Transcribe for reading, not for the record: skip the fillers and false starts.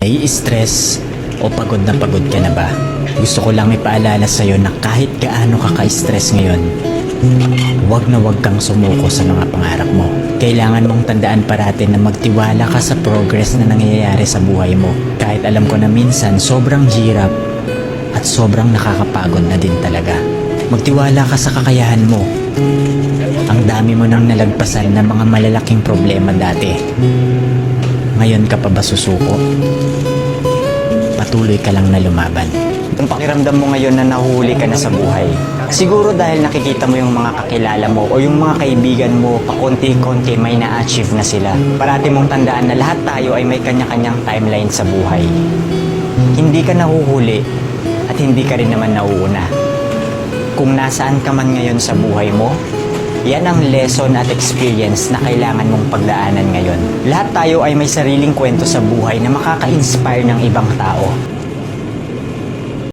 Nai-stress o pagod na pagod ka na ba? Gusto ko lang ipaalala sa'yo na kahit gaano ka ka-stress ngayon, huwag na huwag kang sumuko sa mga pangarap mo. Kailangan mong tandaan parati na magtiwala ka sa progress na nangyayari sa buhay mo. Kahit alam ko na minsan sobrang hirap at sobrang nakakapagod na din talaga. Magtiwala ka sa kakayahan mo. Ang dami mo nang nalagpasan ng mga malalaking problema dati. Ngayon ka pa ba susuko? Patuloy ka lang na lumaban. Ang pakiramdam mo ngayon na nahuhuli ka na sa buhay, siguro dahil nakikita mo yung mga kakilala mo o yung mga kaibigan mo pakonti-konti may na-achieve na sila. Parati mong tandaan na lahat tayo ay may kanya-kanyang timeline sa buhay. Hindi ka nahuhuli at hindi ka rin naman nauuna. Kung nasaan ka man ngayon sa buhay mo, yan ang lesson at experience na kailangan mong pagdaanan ngayon. Lahat tayo ay may sariling kwento sa buhay na makaka-inspire ng ibang tao.